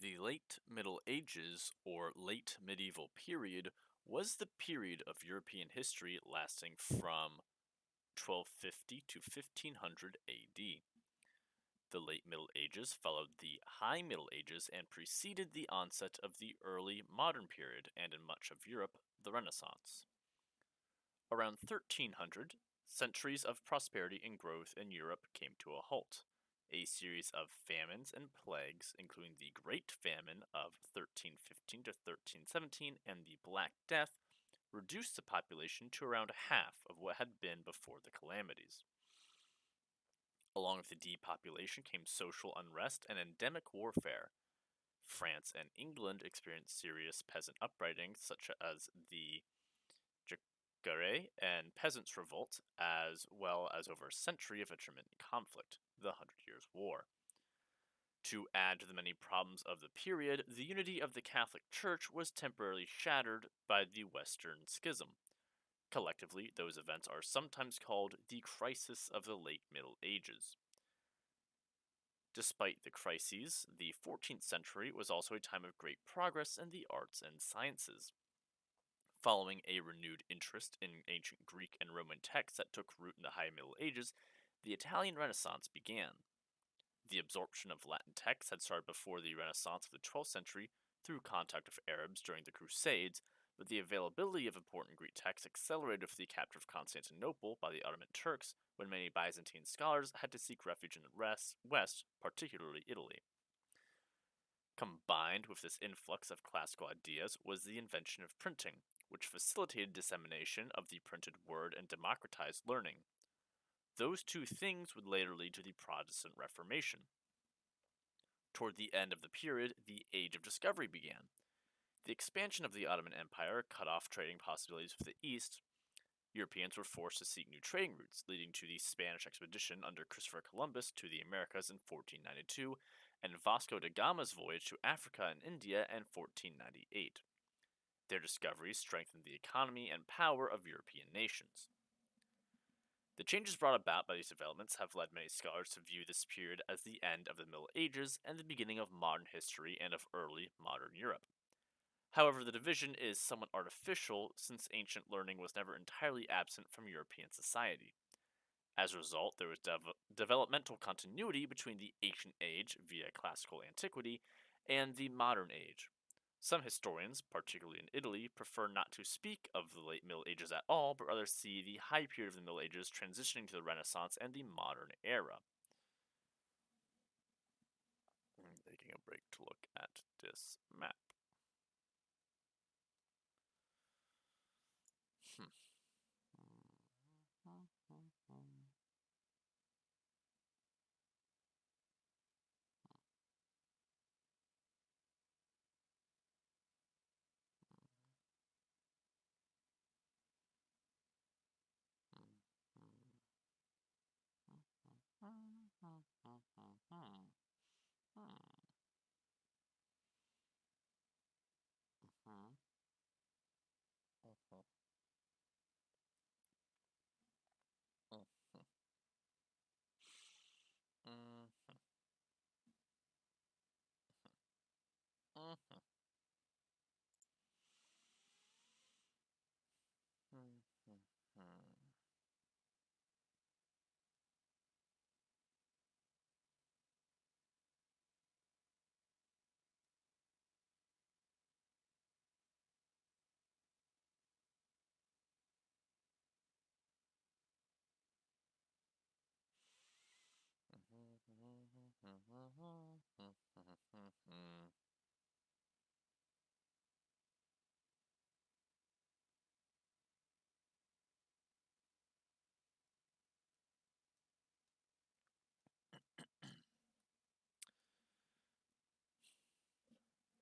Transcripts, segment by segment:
The late Middle Ages, or late medieval period, was the period of European history lasting from 1250 to 1500 AD. The late Middle Ages followed the High Middle Ages and preceded the onset of the early modern period and in much of Europe, the Renaissance. Around 1300, centuries of prosperity and growth in Europe came to a halt. A series of famines and plagues, including the Great Famine of 1315 to 1317 and the Black Death, reduced the population to around half of what had been before the calamities. Along with the depopulation came social unrest and endemic warfare. France and England experienced serious peasant uprisings, such as the Jacare and Peasants' Revolt, as well as over a century of intermittent conflict, the Hundred Years' War. To add to the many problems of the period, the unity of the Catholic Church was temporarily shattered by the Western Schism. Collectively, those events are sometimes called the Crisis of the Late Middle Ages. Despite the crises, the 14th century was also a time of great progress in the arts and sciences. Following a renewed interest in ancient Greek and Roman texts that took root in the High Middle Ages, the Italian Renaissance began. The absorption of Latin texts had started before the Renaissance of the 12th century through contact with Arabs during the Crusades, but the availability of important Greek texts accelerated with the capture of Constantinople by the Ottoman Turks when many Byzantine scholars had to seek refuge in the West, particularly Italy. Combined with this influx of classical ideas was the invention of printing, which facilitated dissemination of the printed word and democratized learning. Those two things would later lead to the Protestant Reformation. Toward the end of the period, the Age of Discovery began. The expansion of the Ottoman Empire cut off trading possibilities with the East. Europeans were forced to seek new trading routes, leading to the Spanish expedition under Christopher Columbus to the Americas in 1492 and Vasco da Gama's voyage to Africa and India in 1498. Their discoveries strengthened the economy and power of European nations. The changes brought about by these developments have led many scholars to view this period as the end of the Middle Ages and the beginning of modern history and of early modern Europe. However, the division is somewhat artificial since ancient learning was never entirely absent from European society. As a result, there was developmental continuity between the ancient age via classical antiquity and the modern age. Some historians, particularly in Italy, prefer not to speak of the late Middle Ages at all, but rather see the high period of the Middle Ages transitioning to the Renaissance and the modern era. Taking a break to look at this map.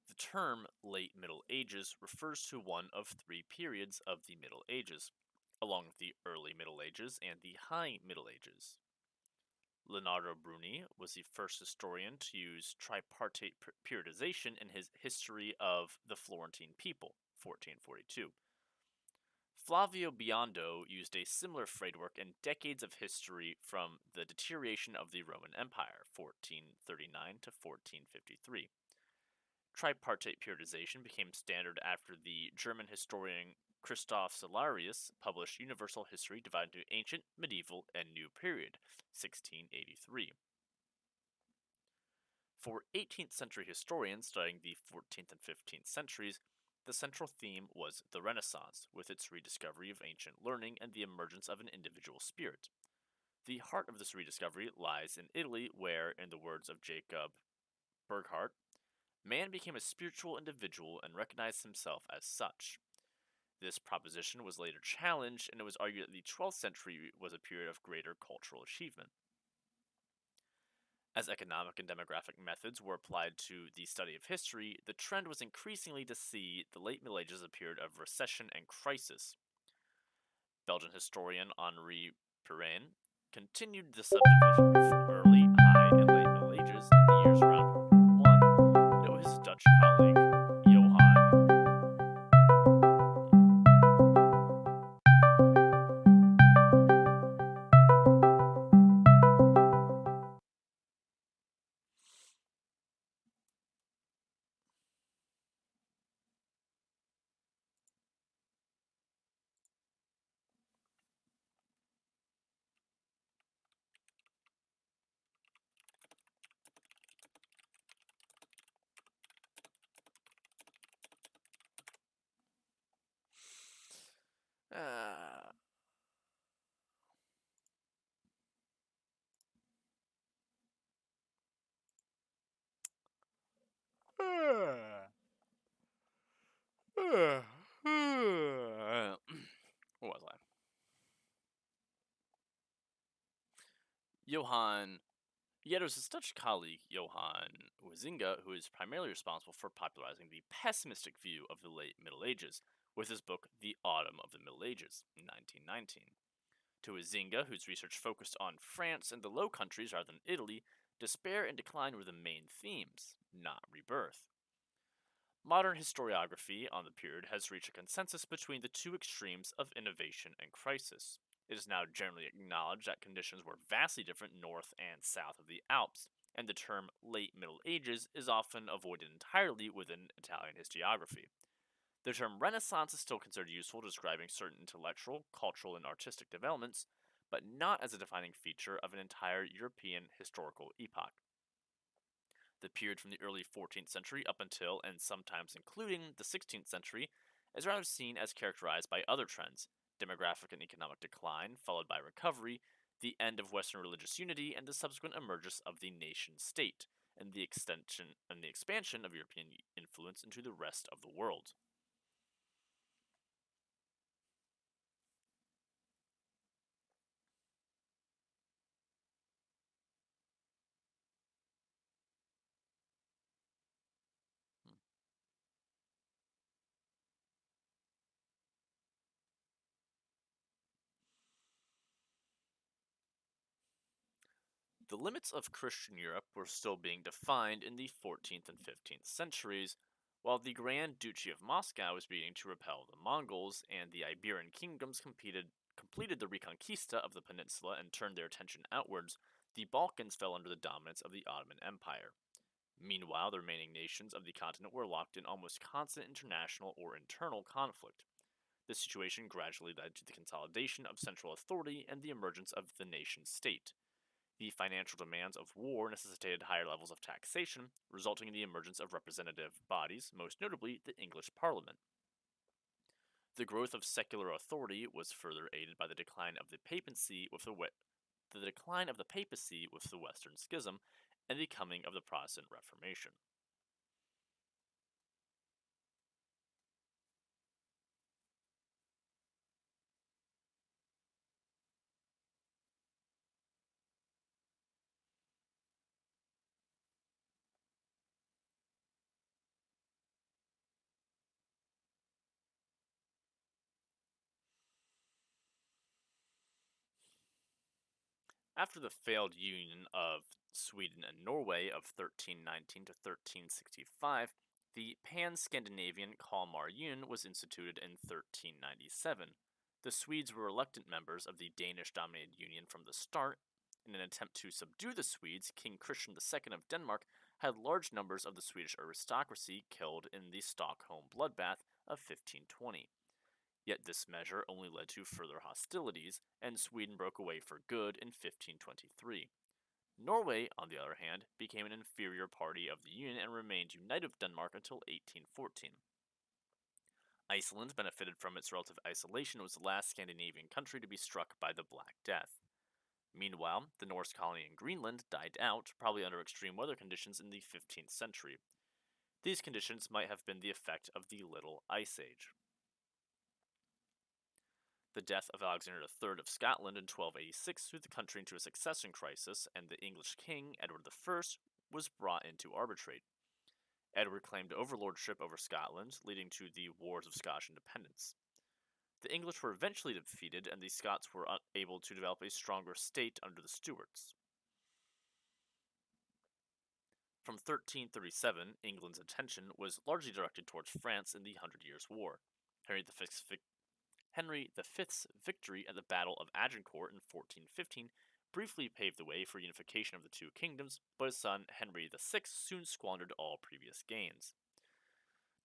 The term Late Middle Ages refers to one of three periods of the Middle Ages, along with the Early Middle Ages and the High Middle Ages. Leonardo Bruni was the first historian to use tripartite periodization in his History of the Florentine People, 1442. Flavio Biondo used a similar framework in Decades of History from the Deterioration of the Roman Empire, 1439 to 1453. Tripartite periodization became standard after the German historian Christoph Solarius published Universal History divided into Ancient, Medieval, and New Period, 1683. For 18th century historians studying the 14th and 15th centuries, the central theme was the Renaissance, with its rediscovery of ancient learning and the emergence of an individual spirit. The heart of this rediscovery lies in Italy, where, in the words of Jacob Burckhardt, man became a spiritual individual and recognized himself as such. This proposition was later challenged, and it was argued that the 12th century was a period of greater cultural achievement. As economic and demographic methods were applied to the study of history, the trend was increasingly to see the late Middle Ages as a period of recession and crisis. Belgian historian Henri Perrin continued the subdivision of early, high, and late Middle Ages in the years around World War I, and it was his Dutch colleague Johann. Uh, what was I? Johann. Yet it was his Dutch colleague, Johann Huizinga, who is primarily responsible for popularizing the pessimistic view of the late Middle Ages, with his book The Autumn of the Middle Ages, in 1919. To Huizinga, whose research focused on France and the Low Countries rather than Italy, despair and decline were the main themes, not rebirth. Modern historiography on the period has reached a consensus between the two extremes of innovation and crisis. It is now generally acknowledged that conditions were vastly different north and south of the Alps, and the term late Middle Ages is often avoided entirely within Italian historiography. The term Renaissance is still considered useful describing certain intellectual, cultural, and artistic developments, but not as a defining feature of an entire European historical epoch. The period from the early 14th century up until and sometimes including the 16th century is rather seen as characterized by other trends: demographic and economic decline, followed by recovery, the end of Western religious unity, and the subsequent emergence of the nation state, and the extension and the expansion of European influence into the rest of the world. The limits of Christian Europe were still being defined in the 14th and 15th centuries, while the Grand Duchy of Moscow was beginning to repel the Mongols, and the Iberian kingdoms completed the Reconquista of the peninsula and turned their attention outwards. The Balkans fell under the dominance of the Ottoman Empire. Meanwhile, the remaining nations of the continent were locked in almost constant international or internal conflict. This situation gradually led to the consolidation of central authority and the emergence of the nation state. The financial demands of war necessitated higher levels of taxation, resulting in the emergence of representative bodies, most notably the English Parliament. The growth of secular authority was further aided by the decline of the papacy with the Western Schism and the coming of the Protestant Reformation. After the failed union of Sweden and Norway of 1319 to 1365, the Pan Scandinavian Kalmar Union was instituted in 1397. The Swedes were reluctant members of the Danish dominated Union from the start. In an attempt to subdue the Swedes, King Christian II of Denmark had large numbers of the Swedish aristocracy killed in the Stockholm bloodbath of 1520. Yet this measure only led to further hostilities, and Sweden broke away for good in 1523. Norway, on the other hand, became an inferior party of the Union and remained united with Denmark until 1814. Iceland benefited from its relative isolation and was the last Scandinavian country to be struck by the Black Death. Meanwhile, the Norse colony in Greenland died out, probably under extreme weather conditions in the 15th century. These conditions might have been the effect of the Little Ice Age. The death of Alexander III of Scotland in 1286 threw the country into a succession crisis, and the English king, Edward I, was brought in to arbitrate. Edward claimed overlordship over Scotland, leading to the Wars of Scottish Independence. The English were eventually defeated, and the Scots were unable to develop a stronger state under the Stuarts. From 1337, England's attention was largely directed towards France in the Hundred Years' War. Henry V's victory at the Battle of Agincourt in 1415 briefly paved the way for unification of the two kingdoms, but his son Henry VI soon squandered all previous gains.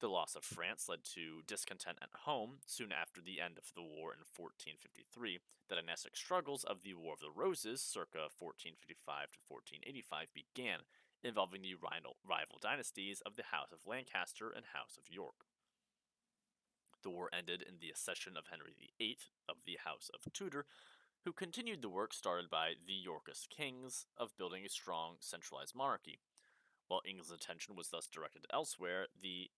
The loss of France led to discontent at home. Soon after the end of the war in 1453, the dynastic struggles of the War of the Roses, circa 1455 to 1485, began, involving the rival dynasties of the House of Lancaster and House of York. The war ended in the accession of Henry VIII of the House of Tudor, who continued the work started by the Yorkist kings of building a strong, centralized monarchy. While England's attention was thus directed elsewhere, the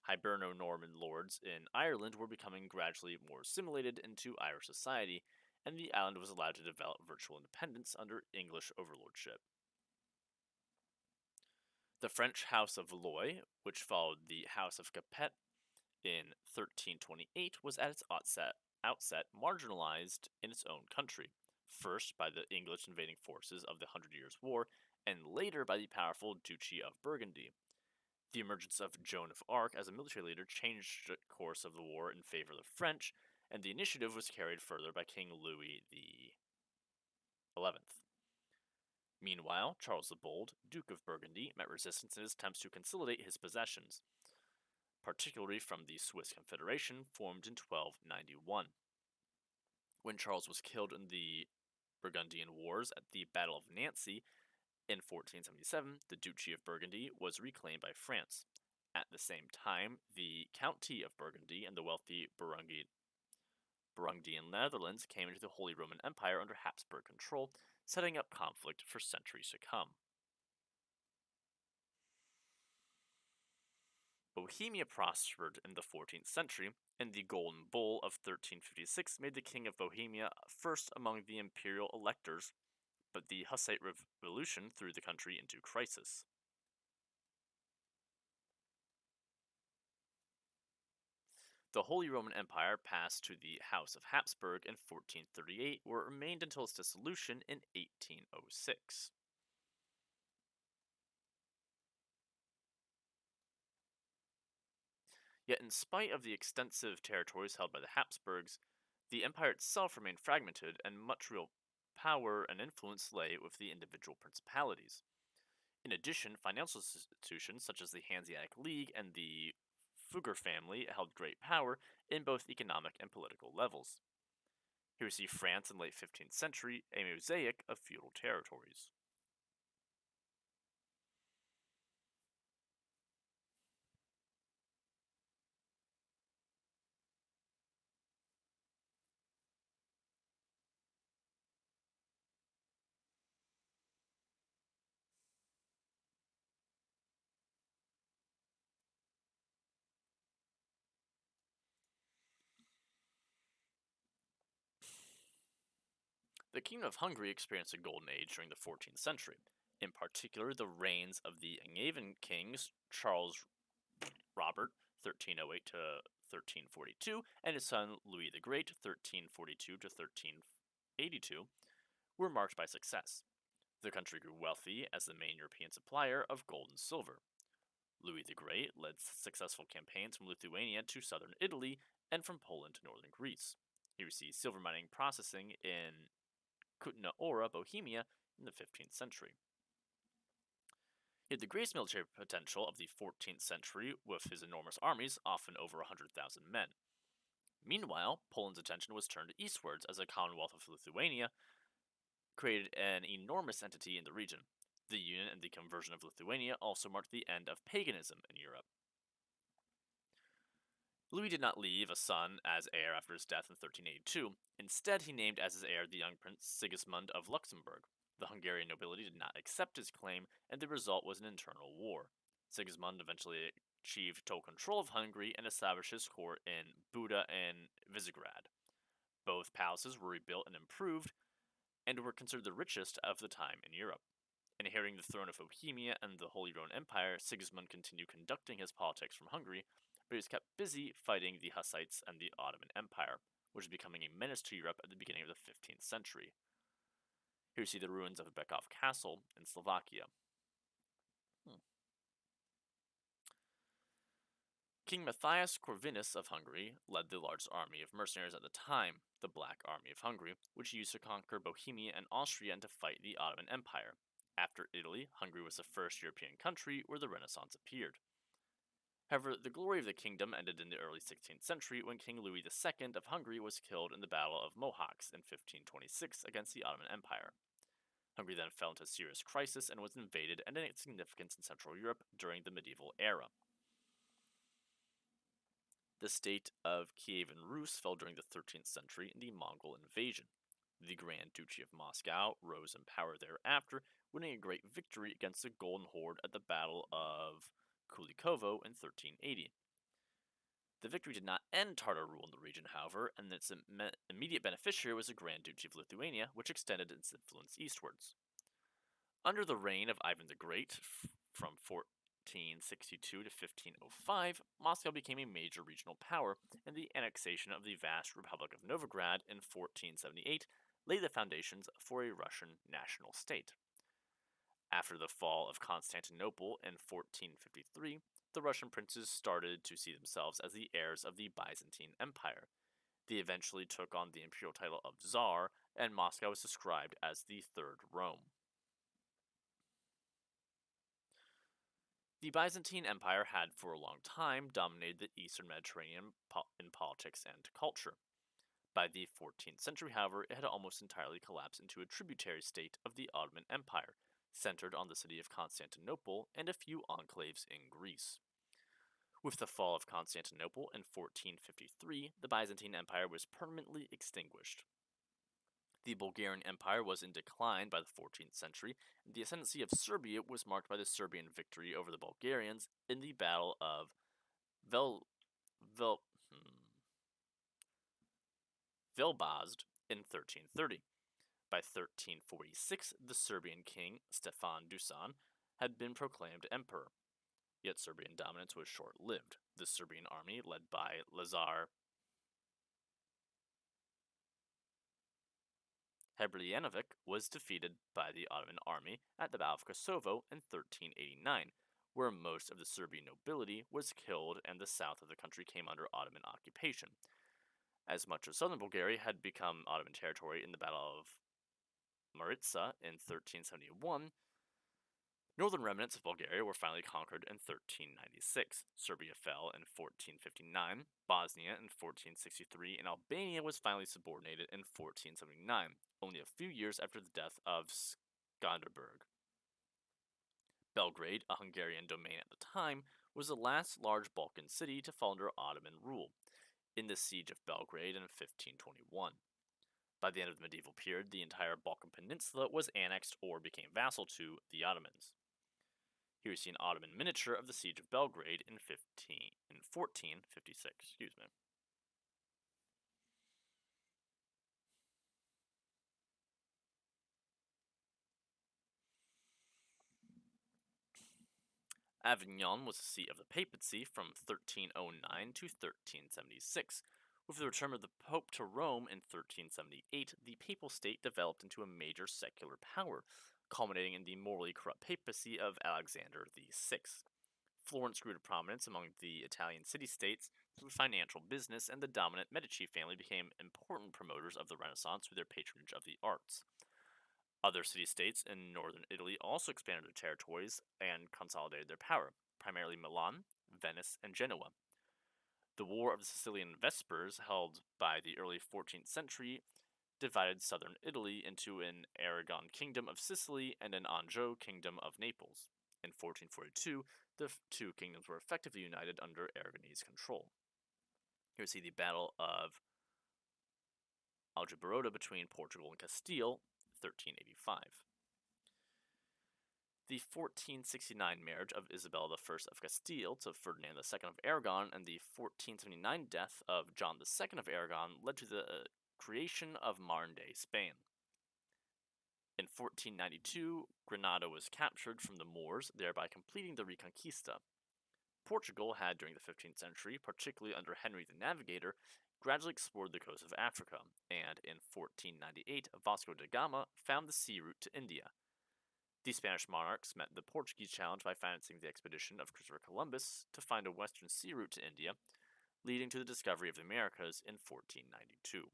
Hiberno-Norman lords in Ireland were becoming gradually more assimilated into Irish society, and the island was allowed to develop virtual independence under English overlordship. The French House of Valois, which followed the House of Capet in 1328, was at its outset marginalized in its own country, first by the English invading forces of the Hundred Years' War, and later by the powerful Duchy of Burgundy. The emergence of Joan of Arc as a military leader changed the course of the war in favor of the French, and the initiative was carried further by King Louis XI. Meanwhile, Charles the Bold, Duke of Burgundy, met resistance in his attempts to consolidate his possessions, particularly from the Swiss Confederation formed in 1291. When Charles was killed in the Burgundian Wars at the Battle of Nancy in 1477, the Duchy of Burgundy was reclaimed by France. At the same time, the County of Burgundy and the wealthy Burgundian Netherlands came into the Holy Roman Empire under Habsburg control, setting up conflict for centuries to come. Bohemia prospered in the 14th century, and the Golden Bull of 1356 made the King of Bohemia first among the imperial electors, but the Hussite Revolution threw the country into crisis. The Holy Roman Empire passed to the House of Habsburg in 1438, where it remained until its dissolution in 1806. Yet, in spite of the extensive territories held by the Habsburgs, the empire itself remained fragmented, and much real power and influence lay with the individual principalities. In addition, financial institutions such as the Hanseatic League and the Fugger family held great power in both economic and political levels. Here we see France in the late 15th century, a mosaic of feudal territories. The Kingdom of Hungary experienced a golden age during the 14th century. In particular, the reigns of the Angevin kings Charles Robert, 1308 to 1342, and his son Louis the Great, 1342 to 1382, were marked by success. The country grew wealthy as the main European supplier of gold and silver. Louis the Great led successful campaigns from Lithuania to southern Italy and from Poland to northern Greece. He received silver mining processing in Kutna Ora, Bohemia, in the 15th century. He had the greatest military potential of the 14th century with his enormous armies, often over 100,000 men. Meanwhile, Poland's attention was turned eastwards as the Commonwealth of Lithuania created an enormous entity in the region. The union and the conversion of Lithuania also marked the end of paganism in Europe. Louis did not leave a son as heir after his death in 1382. Instead, he named as his heir the young prince Sigismund of Luxembourg. The Hungarian nobility did not accept his claim, and the result was an internal war. Sigismund eventually achieved total control of Hungary and established his court in Buda and Visegrad. Both palaces were rebuilt and improved, and were considered the richest of the time in Europe. Inheriting the throne of Bohemia and the Holy Roman Empire, Sigismund continued conducting his politics from Hungary, but he was kept busy fighting the Hussites and the Ottoman Empire, which was becoming a menace to Europe at the beginning of the 15th century. Here you see the ruins of Bekov Castle in Slovakia. King Matthias Corvinus of Hungary led the largest army of mercenaries at the time, the Black Army of Hungary, which he used to conquer Bohemia and Austria and to fight the Ottoman Empire. After Italy, Hungary was the first European country where the Renaissance appeared. However, the glory of the kingdom ended in the early 16th century when King Louis II of Hungary was killed in the Battle of Mohacs in 1526 against the Ottoman Empire. Hungary then fell into a serious crisis and was invaded and its significance in Central Europe during the medieval era. The state of Kievan Rus fell during the 13th century in the Mongol invasion. The Grand Duchy of Moscow rose in power thereafter, winning a great victory against the Golden Horde at the Battle of Kulikovo in 1380. The victory did not end Tatar rule in the region, however, and its immediate beneficiary was the Grand Duchy of Lithuania, which extended its influence eastwards. Under the reign of Ivan the Great, from 1462 to 1505, Moscow became a major regional power, and the annexation of the vast Republic of Novgorod in 1478 laid the foundations for a Russian national state. After the fall of Constantinople in 1453, the Russian princes started to see themselves as the heirs of the Byzantine Empire. They eventually took on the imperial title of Tsar, and Moscow was described as the Third Rome. The Byzantine Empire had for a long time dominated the eastern Mediterranean in politics and culture. By the 14th century, however, it had almost entirely collapsed into a tributary state of the Ottoman Empire, centered on the city of Constantinople and a few enclaves in Greece. With the fall of Constantinople in 1453, the Byzantine Empire was permanently extinguished. The Bulgarian Empire was in decline by the 14th century, and the ascendancy of Serbia was marked by the Serbian victory over the Bulgarians in the Battle of Vel- Vel- Velbazd in 1330. By 1346, the Serbian king, Stefan Dusan, had been proclaimed emperor. Yet Serbian dominance was short-lived. The Serbian army, led by Lazar Hebrijanovic, was defeated by the Ottoman army at the Battle of Kosovo in 1389, where most of the Serbian nobility was killed and the south of the country came under Ottoman occupation. As much of southern Bulgaria had become Ottoman territory in the Battle of Maritsa in 1371, northern remnants of Bulgaria were finally conquered in 1396. Serbia fell in 1459, Bosnia in 1463, and Albania was finally subordinated in 1479, only a few years after the death of Skanderberg. Belgrade, a Hungarian domain at the time, was the last large Balkan city to fall under Ottoman rule, in the Siege of Belgrade in 1521. By the end of the medieval period, the entire Balkan Peninsula was annexed or became vassal to the Ottomans. Here you see an Ottoman miniature of the Siege of Belgrade in 1456. Avignon was the seat of the papacy from 1309 to 1376. With the return of the Pope to Rome in 1378, the papal state developed into a major secular power, culminating in the morally corrupt papacy of Alexander VI. Florence grew to prominence among the Italian city-states through financial business, and the dominant Medici family became important promoters of the Renaissance through their patronage of the arts. Other city-states in northern Italy also expanded their territories and consolidated their power, primarily Milan, Venice, and Genoa. The War of the Sicilian Vespers, held by the early 14th century, divided southern Italy into an Aragon kingdom of Sicily and an Anjou kingdom of Naples. In 1442, the two kingdoms were effectively united under Aragonese control. Here we see the Battle of Aljubarrota between Portugal and Castile, 1385. The 1469 marriage of Isabella I of Castile to Ferdinand II of Aragon and the 1479 death of John II of Aragon led to the creation of modern-day Spain. In 1492, Granada was captured from the Moors, thereby completing the Reconquista. Portugal had, during the 15th century, particularly under Henry the Navigator, gradually explored the coast of Africa, and in 1498, Vasco da Gama found the sea route to India. The Spanish monarchs met the Portuguese challenge by financing the expedition of Christopher Columbus to find a western sea route to India, leading to the discovery of the Americas in 1492.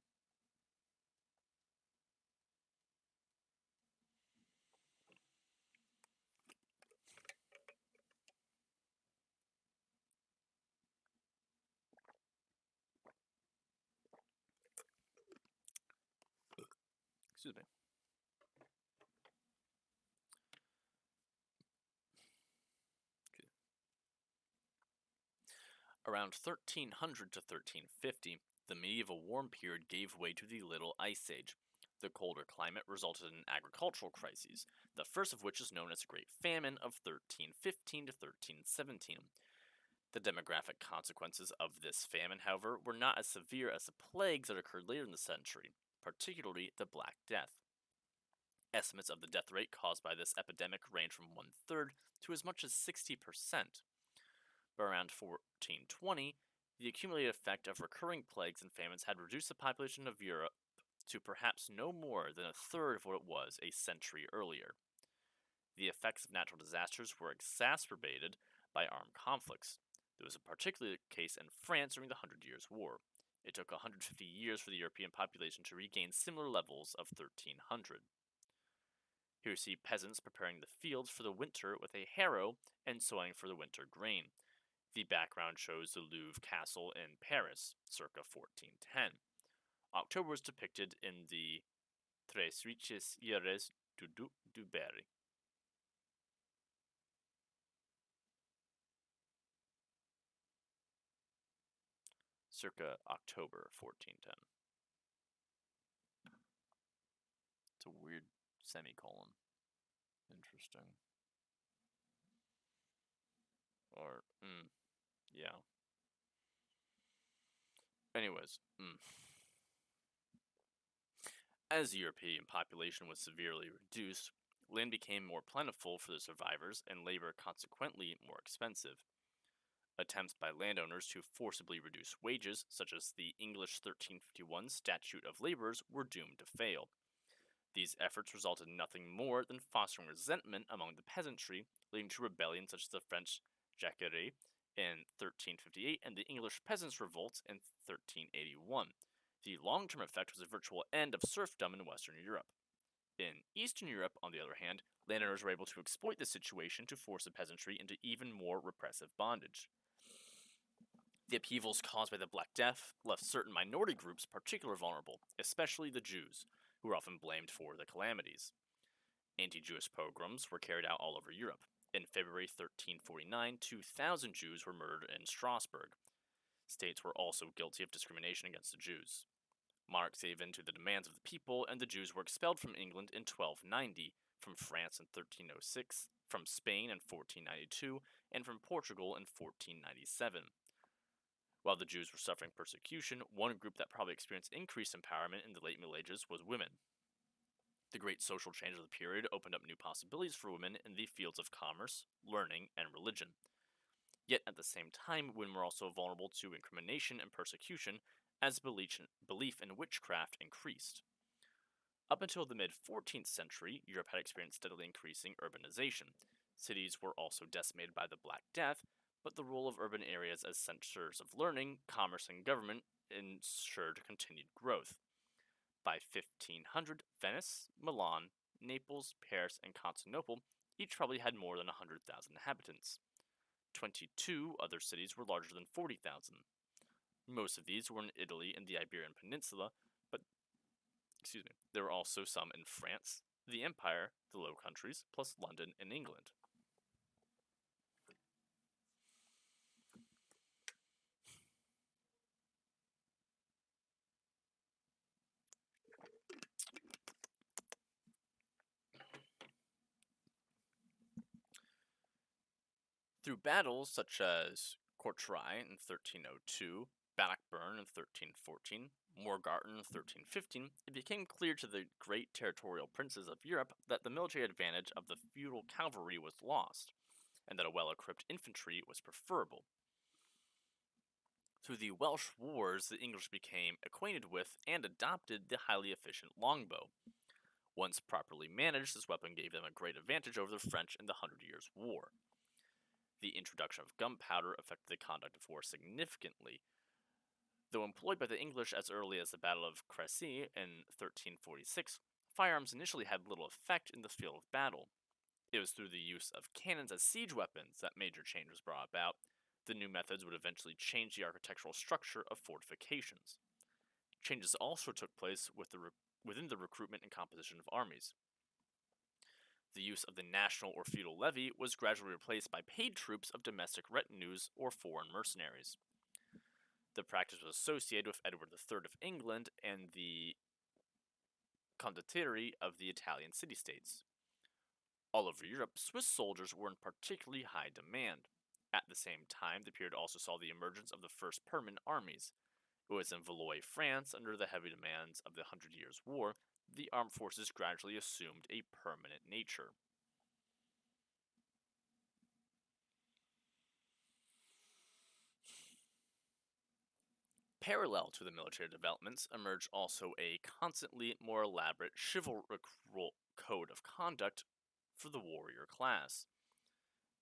Excuse me. Okay. Around 1300 to 1350, the medieval warm period gave way to the Little Ice Age. The colder climate resulted in agricultural crises, the first of which is known as the Great Famine of 1315 to 1317. The demographic consequences of this famine, however, were not as severe as the plagues that occurred later in the century, particularly the Black Death. Estimates of the death rate caused by this epidemic range from one-third to as much as 60%. By around 1420, the accumulated effect of recurring plagues and famines had reduced the population of Europe to perhaps no more than a third of what it was a century earlier. The effects of natural disasters were exacerbated by armed conflicts. There was a particular case in France during the Hundred Years' War. It took 150 years for the European population to regain similar levels of 1300. Here we see peasants preparing the fields for the winter with a harrow and sowing for the winter grain. The background shows the Louvre Castle in Paris, circa 1410. October is depicted in the Tres Riches Years du Berry, circa October 1410. It's a weird semicolon. Interesting. Or, yeah. Anyways, As the European population was severely reduced, land became more plentiful for the survivors and labor consequently more expensive. Attempts by landowners to forcibly reduce wages, such as the English 1351 Statute of Labourers, were doomed to fail. These efforts resulted in nothing more than fostering resentment among the peasantry, leading to rebellions such as the French Jacquerie in 1358 and the English Peasants' Revolt in 1381. The long-term effect was a virtual end of serfdom in Western Europe. In Eastern Europe, on the other hand, landowners were able to exploit this situation to force the peasantry into even more repressive bondage. The upheavals caused by the Black Death left certain minority groups particularly vulnerable, especially the Jews, who were often blamed for the calamities. Anti-Jewish pogroms were carried out all over Europe. In February 1349, 2,000 Jews were murdered in Strasbourg. States were also guilty of discrimination against the Jews. Monarchs gave in to the demands of the people, and the Jews were expelled from England in 1290, from France in 1306, from Spain in 1492, and from Portugal in 1497. While the Jews were suffering persecution, one group that probably experienced increased empowerment in the late Middle Ages was women. The great social change of the period opened up new possibilities for women in the fields of commerce, learning, and religion. Yet at the same time, women were also vulnerable to incrimination and persecution as belief in witchcraft increased. Up until the mid-14th century, Europe had experienced steadily increasing urbanization. Cities were also decimated by the Black Death, but the role of urban areas as centers of learning, commerce, and government ensured continued growth. By 1500, Venice, Milan, Naples, Paris, and Constantinople each probably had more than 100,000 inhabitants. 22 other cities were larger than 40,000. Most of these were in Italy and the Iberian Peninsula, but there were also some in France, the Empire, the Low Countries, plus London and England. Through battles such as Courtrai in 1302, Bannockburn in 1314, Morgarten in 1315, it became clear to the great territorial princes of Europe that the military advantage of the feudal cavalry was lost, and that a well-equipped infantry was preferable. Through the Welsh Wars, the English became acquainted with and adopted the highly efficient longbow. Once properly managed, this weapon gave them a great advantage over the French in the Hundred Years' War. The introduction of gunpowder affected the conduct of war significantly. Though employed by the English as early as the Battle of Crecy in 1346, firearms initially had little effect in the field of battle. It was through the use of cannons as siege weapons that major change was brought about. The new methods would eventually change the architectural structure of fortifications. Changes also took place within the recruitment and composition of armies. The use of the national or feudal levy was gradually replaced by paid troops of domestic retinues or foreign mercenaries. The practice was associated with Edward III of England and the condottieri of the Italian city-states. All over Europe, Swiss soldiers were in particularly high demand. At the same time, the period also saw the emergence of the first permanent armies. It was in Valois, France, under the heavy demands of the Hundred Years' War, the armed forces gradually assumed a permanent nature. Parallel to the military developments emerged also a constantly more elaborate chivalric code of conduct for the warrior class.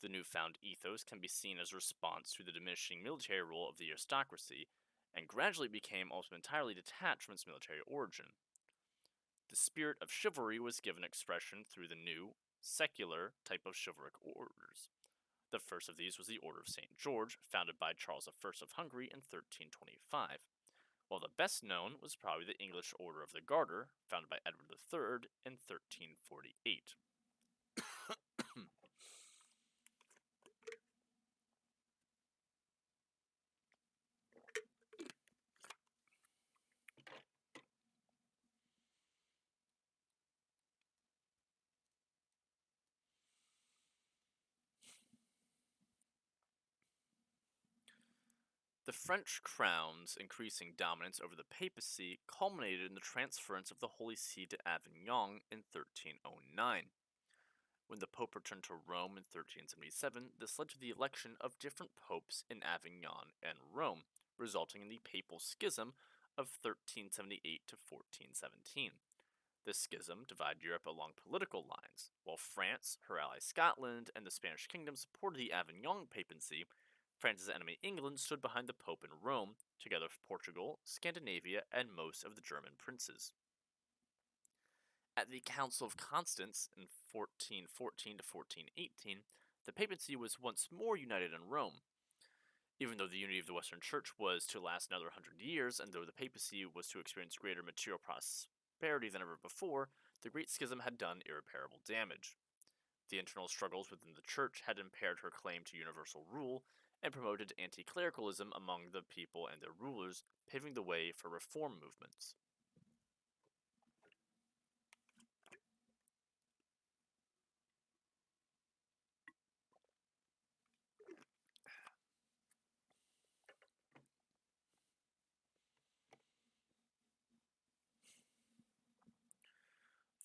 The newfound ethos can be seen as a response to the diminishing military role of the aristocracy, and gradually became almost entirely detached from its military origin. The spirit of chivalry was given expression through the new, secular type of chivalric orders. The first of these was the Order of St. George, founded by Charles I of Hungary in 1325, while the best known was probably the English Order of the Garter, founded by Edward III in 1348. The French crown's increasing dominance over the papacy culminated in the transference of the Holy See to Avignon in 1309. When the Pope returned to Rome in 1377, this led to the election of different popes in Avignon and Rome, resulting in the Papal Schism of 1378 to 1417. This schism divided Europe along political lines. While France, her ally Scotland, and the Spanish kingdom supported the Avignon papacy, France's enemy England stood behind the Pope in Rome, together with Portugal, Scandinavia, and most of the German princes. At the Council of Constance in 1414 to 1418, the papacy was once more united in Rome. Even though the unity of the Western Church was to last another 100 years, and though the papacy was to experience greater material prosperity than ever before, the Great Schism had done irreparable damage. The internal struggles within the Church had impaired her claim to universal rule and promoted anti-clericalism among the people and their rulers, paving the way for reform movements.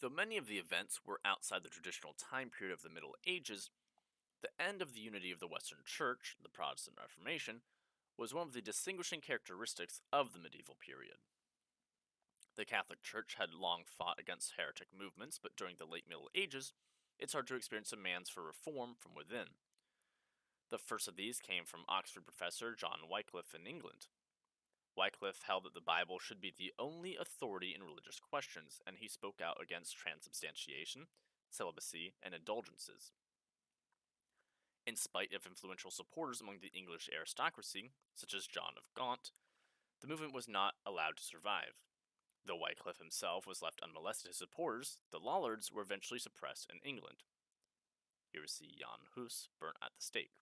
Though many of the events were outside the traditional time period of the Middle Ages, the end of the unity of the Western Church, the Protestant Reformation, was one of the distinguishing characteristics of the medieval period. The Catholic Church had long fought against heretic movements, but during the late Middle Ages, it started to experience demands for reform from within. The first of these came from Oxford professor John Wycliffe in England. Wycliffe held that the Bible should be the only authority in religious questions, and he spoke out against transubstantiation, celibacy, and indulgences. In spite of influential supporters among the English aristocracy, such as John of Gaunt, the movement was not allowed to survive. Though Wycliffe himself was left unmolested, his supporters, the Lollards, were eventually suppressed in England. Here we see Jan Hus burnt at the stake.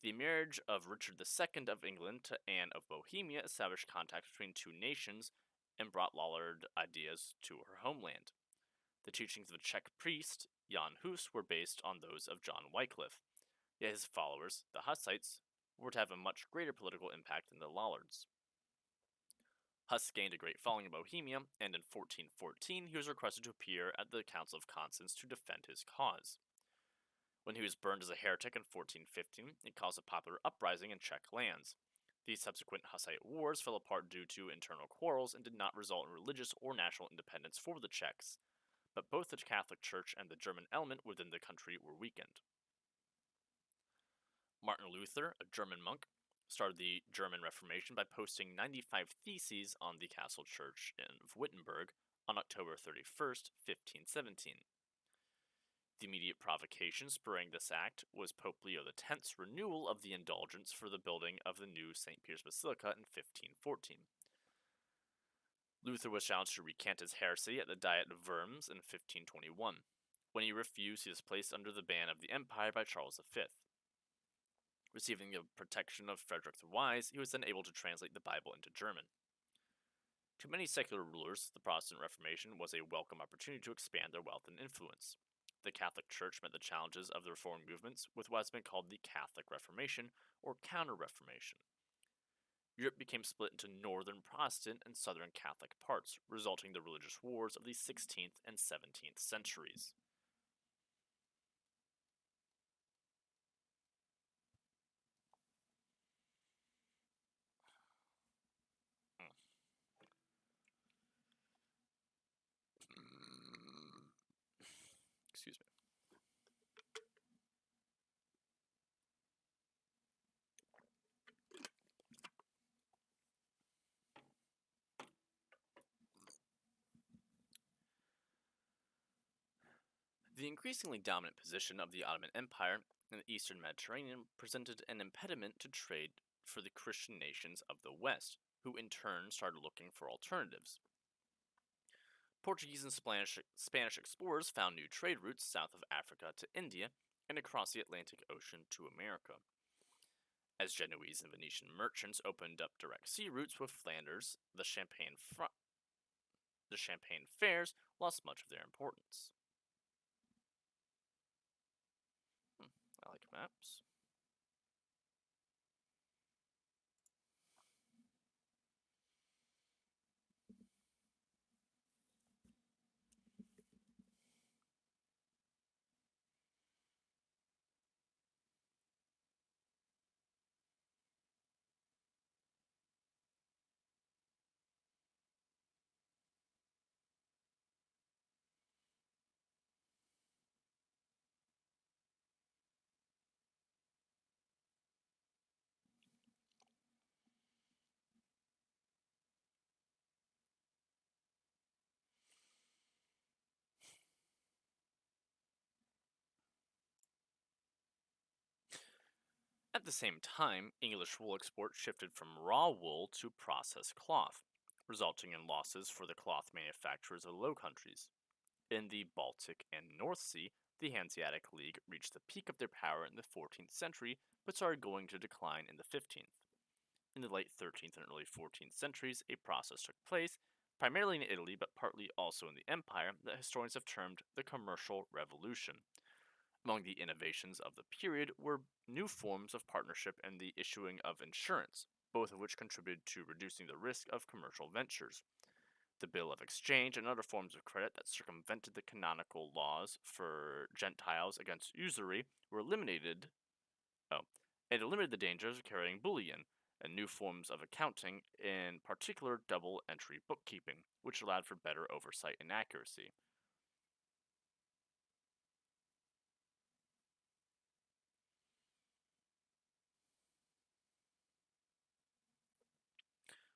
The marriage of Richard II of England to Anne of Bohemia established contact between two nations and brought Lollard ideas to her homeland. The teachings of a Czech priest, Jan Hus, were based on those of John Wycliffe, yet his followers, the Hussites, were to have a much greater political impact than the Lollards. Huss gained a great following in Bohemia, and in 1414 he was requested to appear at the Council of Constance to defend his cause. When he was burned as a heretic in 1415, it caused a popular uprising in Czech lands. The subsequent Hussite wars fell apart due to internal quarrels and did not result in religious or national independence for the Czechs, but both the Catholic Church and the German element within the country were weakened. Martin Luther, a German monk, started the German Reformation by posting 95 theses on the castle church of Wittenberg on October 31st, 1517. The immediate provocation spurring this act was Pope Leo X's renewal of the indulgence for the building of the new St. Peter's Basilica in 1514. Luther was challenged to recant his heresy at the Diet of Worms in 1521. When he refused, he was placed under the ban of the empire by Charles V. Receiving the protection of Frederick the Wise, he was then able to translate the Bible into German. To many secular rulers, the Protestant Reformation was a welcome opportunity to expand their wealth and influence. The Catholic Church met the challenges of the reform movements with what has been called the Catholic Reformation or Counter-Reformation. Europe became split into northern Protestant and southern Catholic parts, resulting in the religious wars of the 16th and 17th centuries. Excuse me. The increasingly dominant position of the Ottoman Empire in the eastern Mediterranean presented an impediment to trade for the Christian nations of the West, who in turn started looking for alternatives. Portuguese and Spanish explorers found new trade routes south of Africa to India and across the Atlantic Ocean to America. As Genoese and Venetian merchants opened up direct sea routes with Flanders, the Champagne fairs lost much of their importance. I like maps. At the same time, English wool export shifted from raw wool to processed cloth, resulting in losses for the cloth manufacturers of the Low Countries. In the Baltic and North Sea, the Hanseatic League reached the peak of their power in the 14th century, but started going to decline in the 15th. In the late 13th and early 14th centuries, a process took place, primarily in Italy but partly also in the Empire, that historians have termed the Commercial Revolution. Among the innovations of the period were new forms of partnership and the issuing of insurance, both of which contributed to reducing the risk of commercial ventures. The Bill of Exchange and other forms of credit that circumvented the canonical laws for Gentiles against usury were eliminated. It eliminated the dangers of carrying bullion and new forms of accounting, in particular double entry bookkeeping, which allowed for better oversight and accuracy.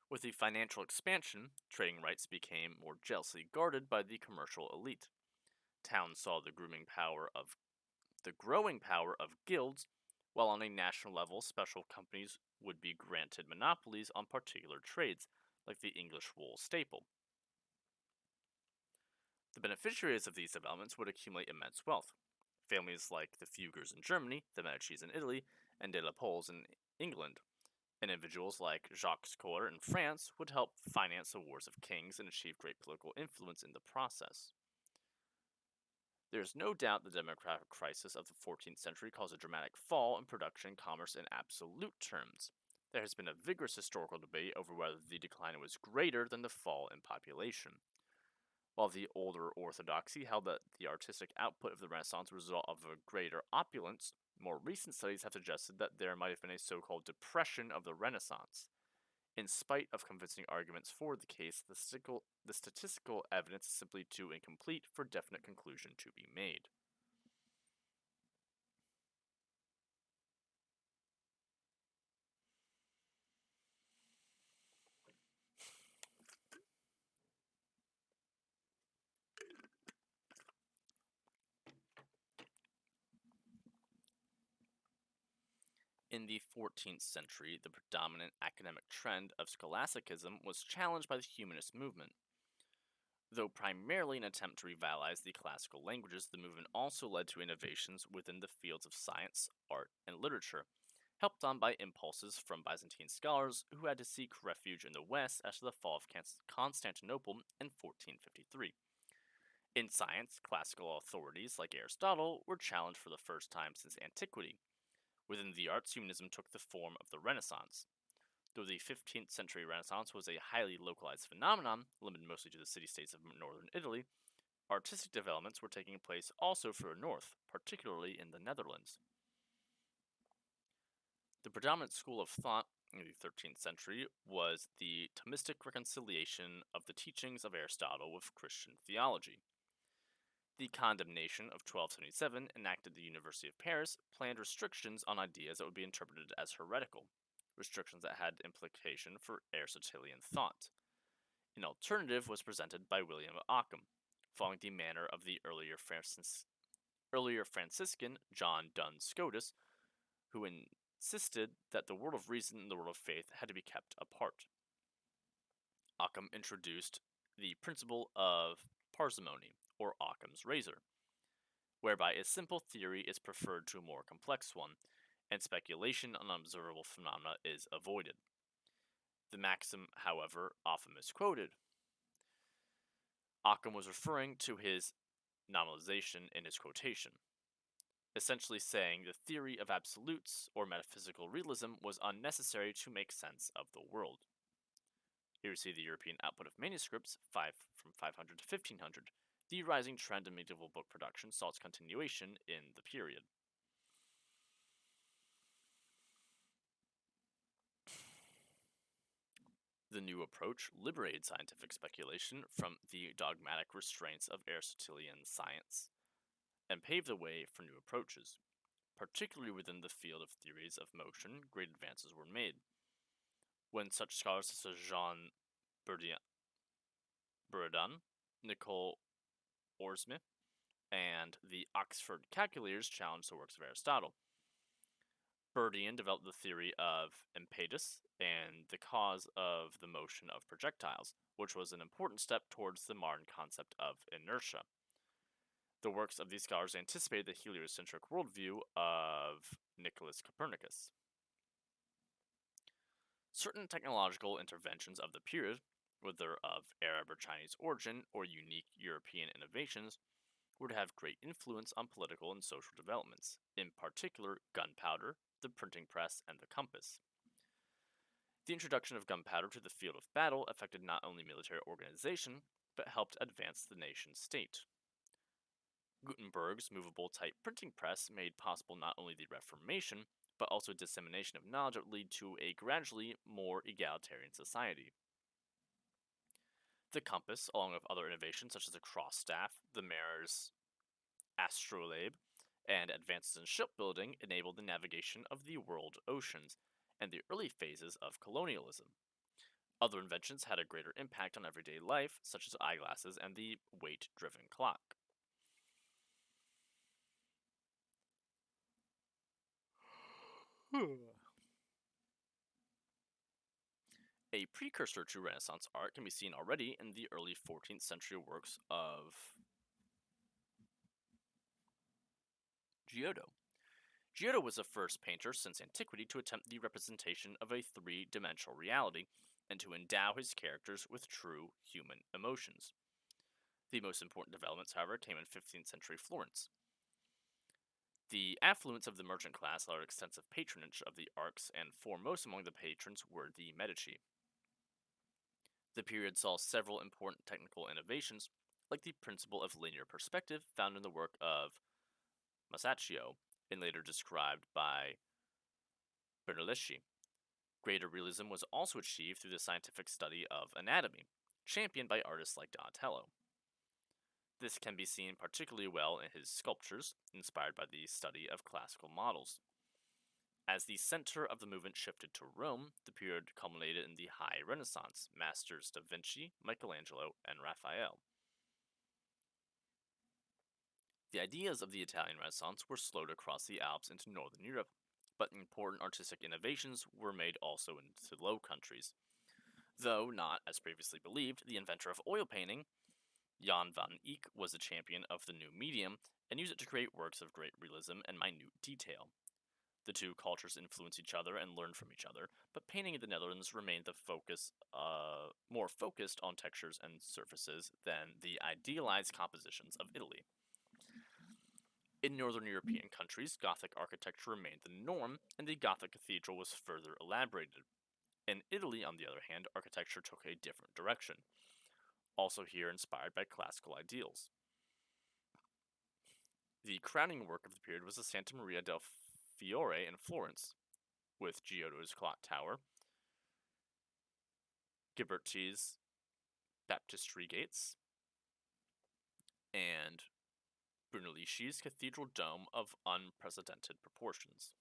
With the financial expansion, trading rights became more jealously guarded by the commercial elite. Towns saw the growing power of guilds, while on a national level, special companies would be granted monopolies on particular trades, like the English wool staple. The beneficiaries of these developments would accumulate immense wealth. Families like the Fugers in Germany, the Medicis in Italy, and de la Poles in England, and individuals like Jacques Coeur in France would help finance the wars of kings and achieve great political influence in the process. There is no doubt the demographic crisis of the 14th century caused a dramatic fall in production and commerce in absolute terms. There has been a vigorous historical debate over whether the decline was greater than the fall in population. While the older orthodoxy held that the artistic output of the Renaissance was a result of a greater opulence, more recent studies have suggested that there might have been a so called depression of the Renaissance. In spite of convincing arguments for the case, the statistical evidence is simply too incomplete for definite conclusion to be made. In the 14th century, the predominant academic trend of scholasticism was challenged by the humanist movement. Though primarily an attempt to revitalize the classical languages, the movement also led to innovations within the fields of science, art, and literature, helped on by impulses from Byzantine scholars who had to seek refuge in the West after the fall of Constantinople in 1453. In science, classical authorities like Aristotle were challenged for the first time since antiquity. Within the arts, humanism took the form of the Renaissance. Though the 15th century Renaissance was a highly localized phenomenon, limited mostly to the city states of northern Italy, artistic developments were taking place also further north, particularly in the Netherlands. The predominant school of thought in the 13th century was the Thomistic reconciliation of the teachings of Aristotle with Christian theology. The condemnation of 1277, enacted at the University of Paris, planned restrictions on ideas that would be interpreted as heretical, restrictions that had implication for Aristotelian thought. An alternative was presented by William of Ockham, following the manner of the earlier Franciscan John Duns Scotus, who insisted that the world of reason and the world of faith had to be kept apart. Occam introduced the principle of parsimony, or Occam's razor, whereby a simple theory is preferred to a more complex one, and speculation on unobservable phenomena is avoided. The maxim, however, often misquoted. Occam was referring to his nominalization in his quotation, essentially saying the theory of absolutes or metaphysical realism was unnecessary to make sense of the world. Here we see the European output of manuscripts, from 500 to 1500. The rising trend in medieval book production saw its continuation in the period. The new approach liberated scientific speculation from the dogmatic restraints of Aristotelian science and paved the way for new approaches. Particularly within the field of theories of motion, great advances were made. When such scholars such as Jean Buridan, Nicole Orsme, and the Oxford calculators challenged the works of Aristotle. Buridan developed the theory of impetus and the cause of the motion of projectiles, which was an important step towards the modern concept of inertia. The works of these scholars anticipated the heliocentric worldview of Nicholas Copernicus. Certain technological interventions of the period, whether of Arab or Chinese origin or unique European innovations, would have great influence on political and social developments, in particular gunpowder, the printing press, and the compass. The introduction of gunpowder to the field of battle affected not only military organization, but helped advance the nation state. Gutenberg's movable type printing press made possible not only the Reformation, but also dissemination of knowledge that would lead to a gradually more egalitarian society. The compass, along with other innovations such as the cross staff, the mare's astrolabe, and advances in shipbuilding, enabled the navigation of the world oceans and the early phases of colonialism. Other inventions had a greater impact on everyday life, such as eyeglasses and the weight driven clock. A precursor to Renaissance art can be seen already in the early 14th century works of Giotto. Giotto was the first painter since antiquity to attempt the representation of a three-dimensional reality and to endow his characters with true human emotions. The most important developments, however, came in 15th century Florence. The affluence of the merchant class allowed extensive patronage of the arts, and foremost among the patrons were the Medici. The period saw several important technical innovations, like the principle of linear perspective found in the work of Masaccio and later described by Brunelleschi. Greater realism was also achieved through the scientific study of anatomy, championed by artists like Donatello. This can be seen particularly well in his sculptures, inspired by the study of classical models. As the center of the movement shifted to Rome, the period culminated in the High Renaissance, masters Da Vinci, Michelangelo, and Raphael. The ideas of the Italian Renaissance were slowed across the Alps into northern Europe, but important artistic innovations were made also into the Low Countries. Though not, as previously believed, the inventor of oil painting, Jan van Eyck was a champion of the new medium and used it to create works of great realism and minute detail. The two cultures influenced each other and learned from each other, but painting in the Netherlands remained the focus, more focused on textures and surfaces than the idealized compositions of Italy. In northern European countries, Gothic architecture remained the norm, and the Gothic cathedral was further elaborated. In Italy, on the other hand, architecture took a different direction, also here inspired by classical ideals. The crowning work of the period was the Santa Maria del Fiore in Florence, with Giotto's clock tower, Ghiberti's baptistry gates, and Brunelleschi's cathedral dome of unprecedented proportions.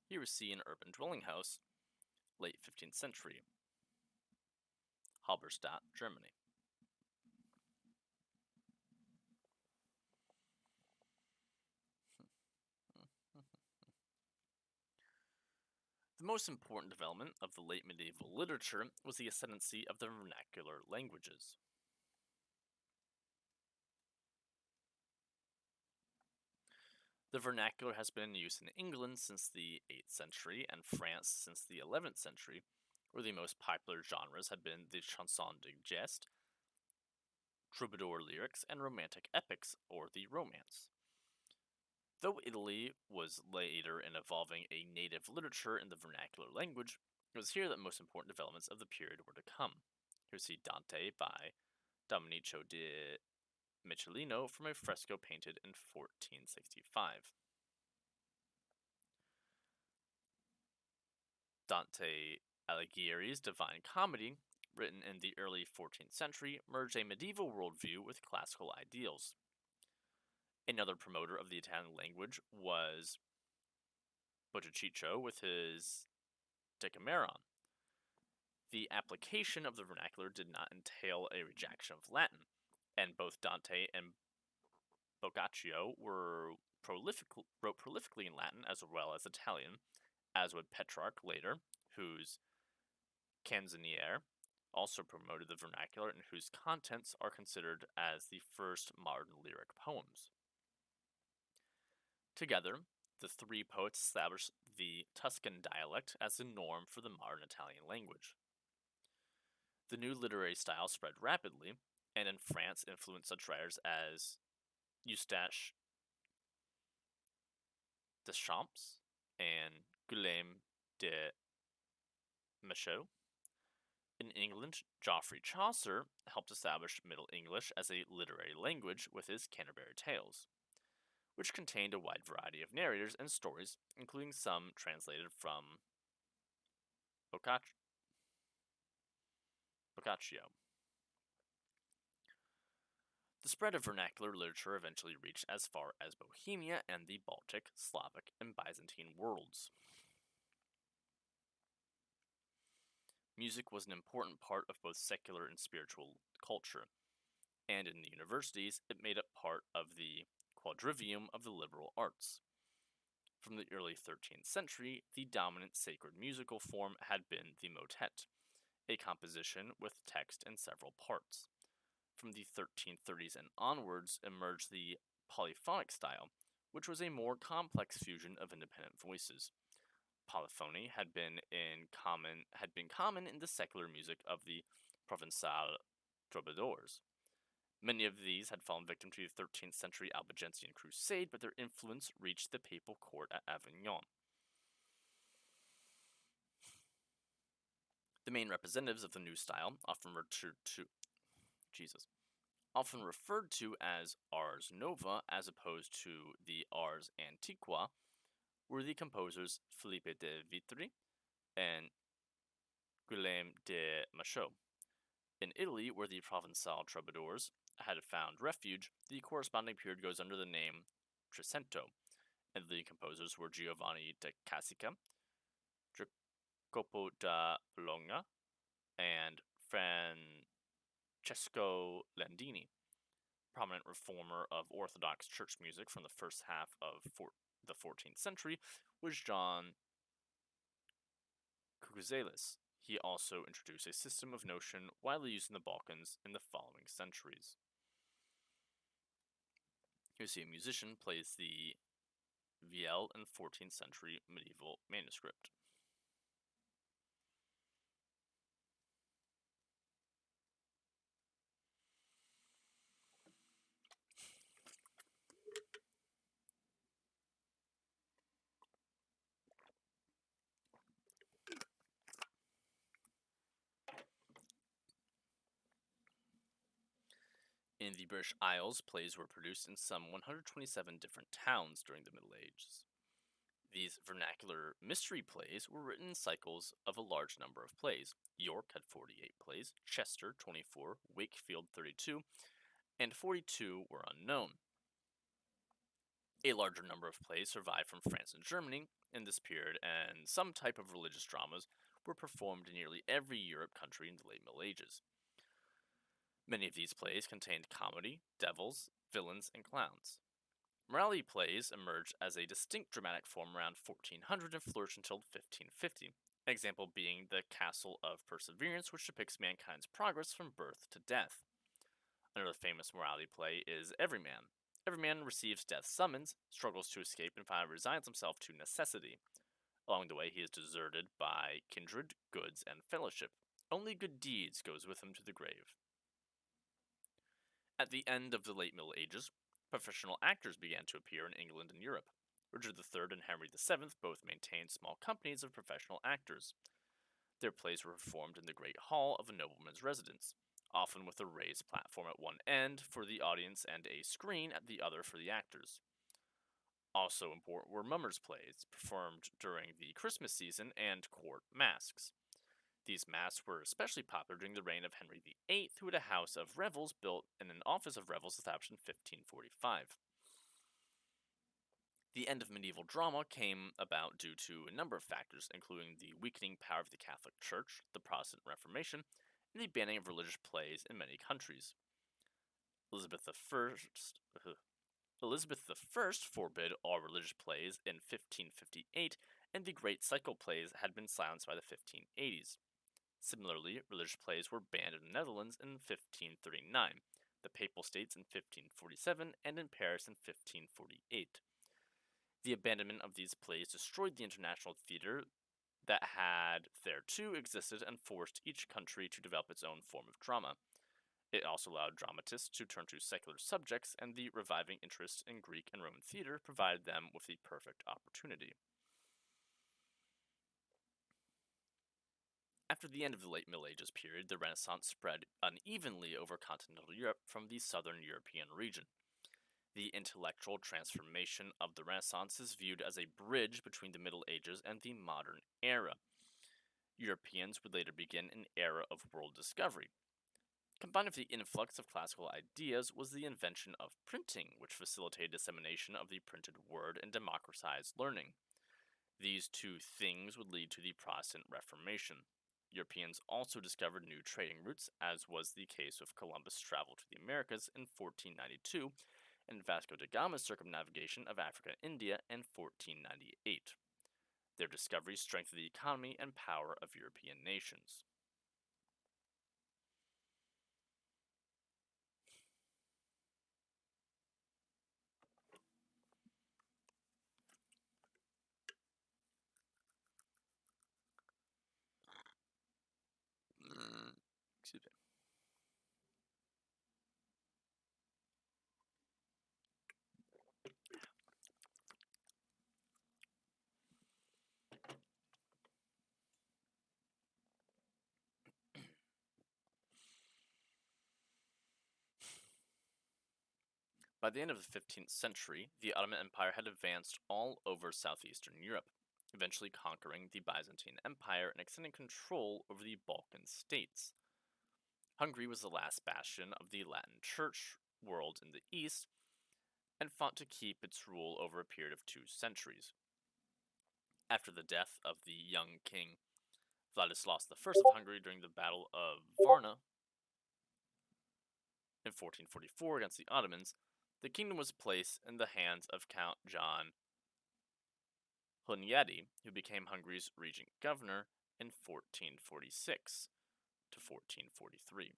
Here we see an urban dwelling house, late 15th century, Halberstadt, Germany. The most important development of the late medieval literature was the ascendancy of the vernacular languages. The vernacular has been in use in England since the 8th century and France since the 11th century, where the most popular genres had been the chanson de geste, troubadour lyrics, and romantic epics, or the romance. Though Italy was later in evolving a native literature in the vernacular language, it was here that most important developments of the period were to come. Here we see Dante by Domenico di Michelino from a fresco painted in 1465. Dante Alighieri's Divine Comedy, written in the early 14th century, merged a medieval worldview with classical ideals. Another promoter of the Italian language was Botticiccio with his Decameron. The application of the vernacular did not entail a rejection of Latin, and both Dante and Boccaccio wrote prolifically in Latin as well as Italian, as would Petrarch later, whose Canzoniere also promoted the vernacular and whose contents are considered as the first modern lyric poems. Together, the three poets established the Tuscan dialect as the norm for the modern Italian language. The new literary style spread rapidly, and in France influenced such writers as Eustache Deschamps and Guillaume de Machaut. In England, Geoffrey Chaucer helped establish Middle English as a literary language with his Canterbury Tales, which contained a wide variety of narrators and stories, including some translated from Boccaccio. The spread of vernacular literature eventually reached as far as Bohemia and the Baltic, Slavic, and Byzantine worlds. Music was an important part of both secular and spiritual culture, and in the universities, it made up part of the quadrivium of the liberal arts. From the early 13th century, the dominant sacred musical form had been the motet, a composition with text and several parts. From the 1330s and onwards emerged the polyphonic style, which was a more complex fusion of independent voices. Polyphony had been common in the secular music of the Provençal troubadours. Many of these had fallen victim to the 13th century Albigensian crusade, but their influence reached the papal court at Avignon. The main representatives of the new style, often referred to as ars nova as opposed to the ars antiqua, were the composers Philippe de Vitry and Guillaume de Machaut. In Italy, where the Provençal troubadours had found refuge, the corresponding period goes under the name Trecento, and the composers were Giovanni da Casica, Jacopo da Bologna, and Francesco Landini. Prominent reformer of Orthodox church music from the first half of the 14th century was John Cucuzelis. He also introduced a system of notion widely used in the Balkans in the following centuries. You see a musician plays the viol in 14th century medieval manuscript. In the British Isles, plays were produced in some 127 different towns during the Middle Ages. These vernacular mystery plays were written in cycles of a large number of plays. York had 48 plays, Chester 24, Wakefield 32, and 42 were unknown. A larger number of plays survived from France and Germany in this period, and some type of religious dramas were performed in nearly every Europe country in the late Middle Ages. Many of these plays contained comedy, devils, villains, and clowns. Morality plays emerged as a distinct dramatic form around 1400 and flourished until 1550. An example being the Castle of Perseverance, which depicts mankind's progress from birth to death. Another famous morality play is Everyman. Everyman receives death's summons, struggles to escape, and finally resigns himself to necessity. Along the way, he is deserted by kindred, goods, and fellowship. Only good deeds goes with him to the grave. At the end of the late Middle Ages, professional actors began to appear in England and Europe. Richard III and Henry VII both maintained small companies of professional actors. Their plays were performed in the great hall of a nobleman's residence, often with a raised platform at one end for the audience and a screen at the other for the actors. Also important were mummers' plays, performed during the Christmas season, and court masques. These masks were especially popular during the reign of Henry VIII, who had a house of revels built and an office of revels established in 1545. The end of medieval drama came about due to a number of factors, including the weakening power of the Catholic Church, the Protestant Reformation, and the banning of religious plays in many countries. Elizabeth I forbid all religious plays in 1558, and the Great Cycle plays had been silenced by the 1580s. Similarly, religious plays were banned in the Netherlands in 1539, the Papal States in 1547, and in Paris in 1548. The abandonment of these plays destroyed the international theater that had thereto existed and forced each country to develop its own form of drama. It also allowed dramatists to turn to secular subjects, and the reviving interest in Greek and Roman theater provided them with the perfect opportunity. After the end of the late Middle Ages period, the Renaissance spread unevenly over continental Europe from the southern European region. The intellectual transformation of the Renaissance is viewed as a bridge between the Middle Ages and the modern era. Europeans would later begin an era of world discovery. Combined with the influx of classical ideas was the invention of printing, which facilitated dissemination of the printed word and democratized learning. These two things would lead to the Protestant Reformation. Europeans also discovered new trading routes, as was the case with Columbus' travel to the Americas in 1492 and Vasco da Gama's circumnavigation of Africa and India in 1498. Their discoveries strengthened the economy and power of European nations. Excuse me. By the end of the 15th century, the Ottoman Empire had advanced all over southeastern Europe, eventually conquering the Byzantine Empire and extending control over the Balkan states. Hungary was the last bastion of the Latin Church world in the east and fought to keep its rule over a period of 2 centuries. After the death of the young king Vladislaus I of Hungary during the Battle of Varna in 1444 against the Ottomans, the kingdom was placed in the hands of Count John Hunyadi, who became Hungary's regent governor in 1446 to 1443.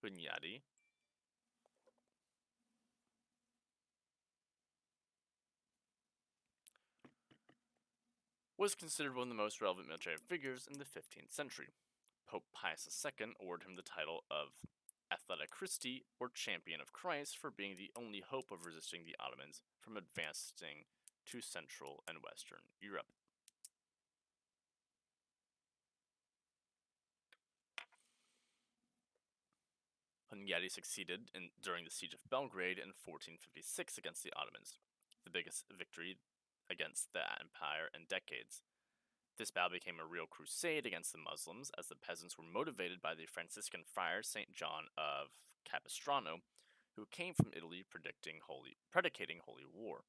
Hunyadi was considered one of the most relevant military figures in the 15th century. Pope Pius II awarded him the title of Athleta Christi, or Champion of Christ, for being the only hope of resisting the Ottomans from advancing to Central and Western Europe. Hunyadi succeeded during the Siege of Belgrade in 1456 against the Ottomans, the biggest victory against the empire in decades. This battle became a real crusade against the Muslims, as the peasants were motivated by the Franciscan friar St. John of Capistrano, who came from Italy predicating holy war.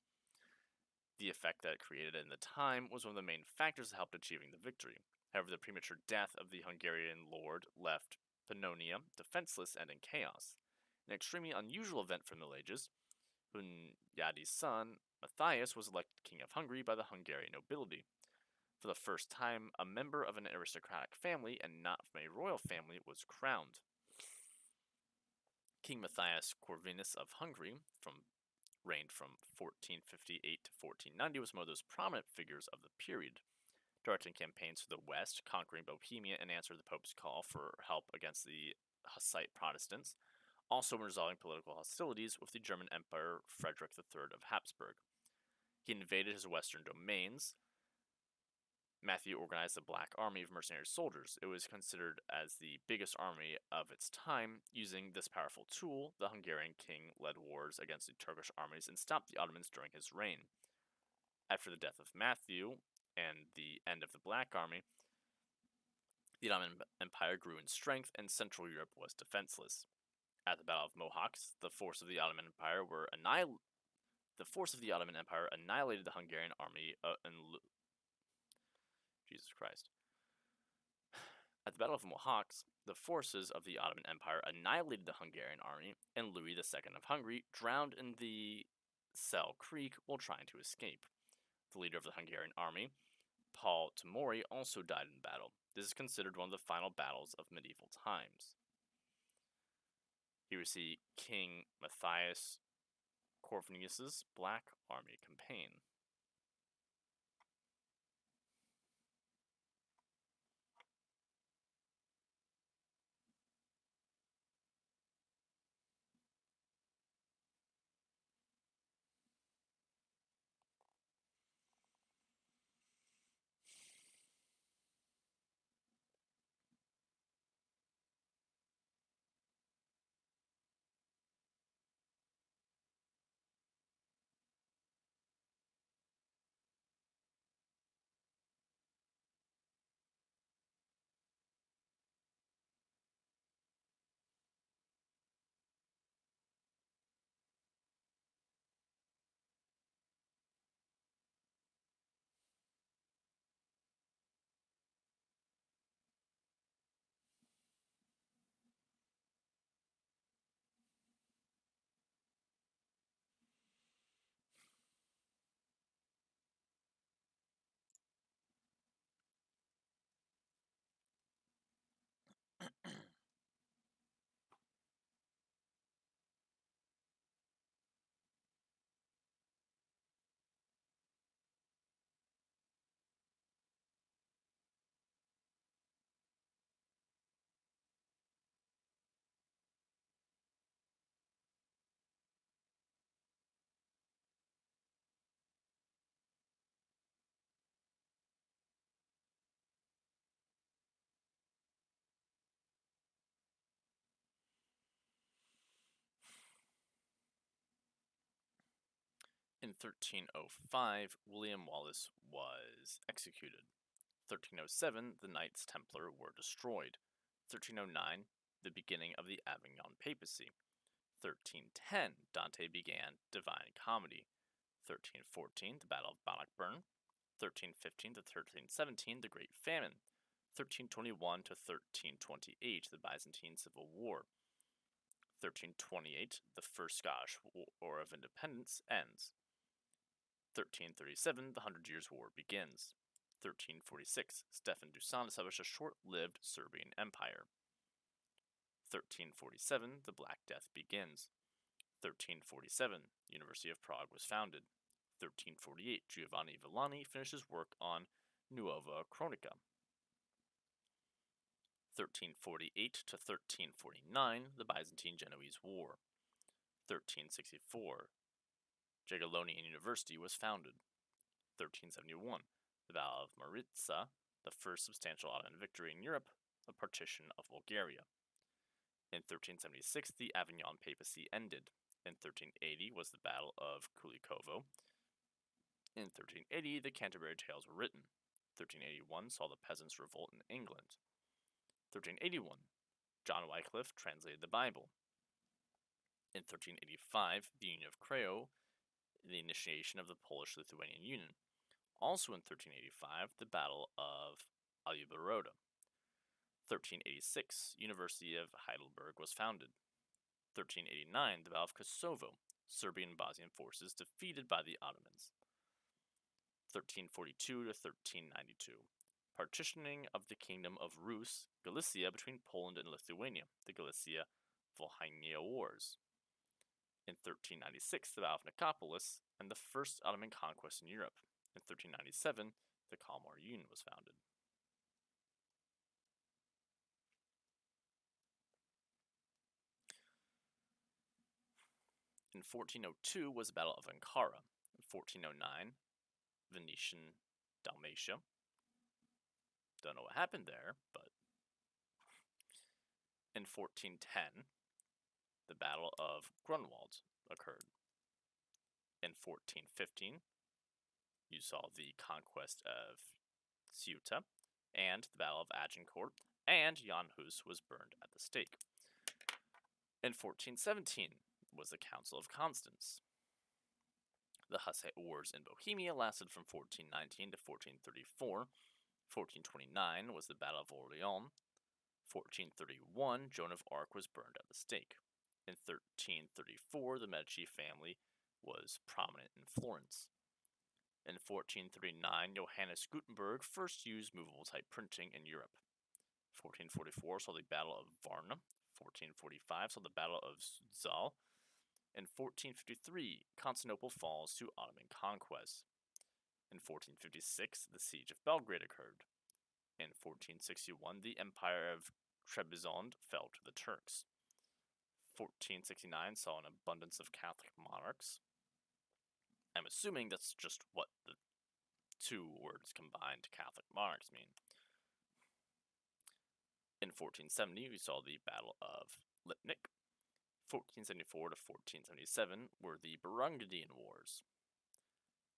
The effect that it created in the time was one of the main factors that helped achieving the victory. However, the premature death of the Hungarian lord left Pannonia defenseless and in chaos. An extremely unusual event for the Middle Ages, Hunyadi's son, Matthias, was elected king of Hungary by the Hungarian nobility. For the first time, a member of an aristocratic family and not from a royal family was crowned. King Matthias Corvinus of Hungary reigned from 1458 to 1490 was one of those prominent figures of the period, directing campaigns to the west, conquering Bohemia in answer to the Pope's call for help against the Hussite Protestants, also resolving political hostilities with the German Emperor Frederick III of Habsburg. He invaded his western domains. Matthew organized a black army of mercenary soldiers. It was considered as the biggest army of its time. Using this powerful tool, the Hungarian king led wars against the Turkish armies and stopped the Ottomans during his reign. After the death of Matthew and the end of the Black Army, the Ottoman Empire grew in strength and Central Europe was defenseless. At the Battle of Mohacs, the force of the Ottoman Empire annihilated the Hungarian army Jesus Christ. At the Battle of Mohacs, the forces of the Ottoman Empire annihilated the Hungarian army, and Louis II of Hungary drowned in the Sel Creek while trying to escape. The leader of the Hungarian army, Paul Timuri, also died in battle. This is considered one of the final battles of medieval times. Here we see King Matthias Corvinus's Black Army campaign. In 1305, William Wallace was executed. 1307, the Knights Templar were destroyed. 1309, the beginning of the Avignon Papacy. 1310, Dante began Divine Comedy. 1314, the Battle of Bannockburn. 1315 to 1317, the Great Famine. 1321 to 1328, the Byzantine Civil War. 1328, the First Scottish War of Independence ends. 1337, the Hundred Years' War begins. 1346, Stefan Dusan established a short-lived Serbian empire. 1347, the Black Death begins. 1347, University of Prague was founded. 1348, Giovanni Villani finishes work on Nuova Chronica. 1348 to 1349, the Byzantine-Genoese War. 1364, Jagiellonian University was founded. 1371, the Battle of Maritsa, the first substantial Ottoman victory in Europe, the partition of Bulgaria. In 1376, the Avignon Papacy ended. In 1380 was the Battle of Kulikovo. In 1380, the Canterbury Tales were written. 1381 saw the Peasants' Revolt in England. 1381, John Wycliffe translated the Bible. In 1385, the Union of Krakow, the initiation of the Polish-Lithuanian Union. Also in 1385, the Battle of Aljubarrota. 1386, University of Heidelberg was founded. 1389, the Battle of Kosovo, Serbian and Bosnian forces defeated by the Ottomans. 1342 to 1392, partitioning of the Kingdom of Rus, Galicia between Poland and Lithuania, the Galicia-Volhynia Wars. In 1396, the Battle of Nicopolis, and the first Ottoman conquest in Europe. In 1397, the Kalmar Union was founded. In 1402 was the Battle of Ankara. In 1409, Venetian Dalmatia. Don't know what happened there, but in 1410, the Battle of Grunwald occurred. In 1415, you saw the conquest of Ceuta and the Battle of Agincourt, and Jan Hus was burned at the stake. In 1417 was the Council of Constance. The Hussite Wars in Bohemia lasted from 1419 to 1434. 1429 was the Battle of Orleans. 1431, Joan of Arc was burned at the stake. In 1334, the Medici family was prominent in Florence. In 1439, Johannes Gutenberg first used movable type printing in Europe. 1444 saw the Battle of Varna. 1445 saw the Battle of Zal. In 1453, Constantinople falls to Ottoman conquest. In 1456, the Siege of Belgrade occurred. In 1461, the Empire of Trebizond fell to the Turks. 1469 saw an abundance of Catholic monarchs. I'm assuming that's just what the two words combined, Catholic monarchs, mean. In 1470, we saw the Battle of Lipnik. 1474 to 1477 were the Burgundian Wars.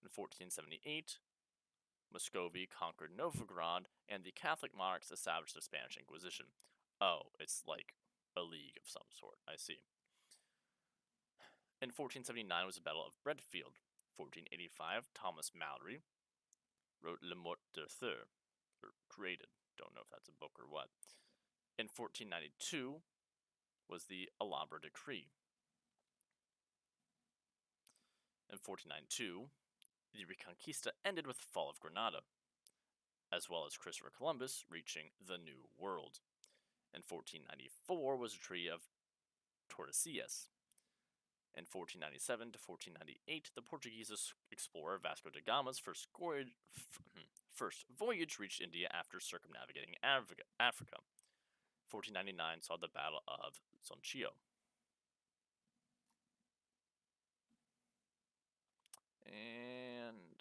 In 1478, Muscovy conquered Novgorod, and the Catholic monarchs established the Spanish Inquisition. Oh, it's like a league of some sort, I see. In 1479 was the Battle of Bredfield. 1485, Thomas Mallory wrote Le Mort d'Arthur, or created, don't know if that's a book or what. In 1492 was the Alhambra Decree. In 1492, the Reconquista ended with the fall of Granada, as well as Christopher Columbus reaching the New World. In 1494 was the Treaty of Tordesillas. In 1497 to 1498, the Portuguese explorer Vasco da Gama's first voyage reached India after circumnavigating Africa. 1499 saw the Battle of Zonchio. And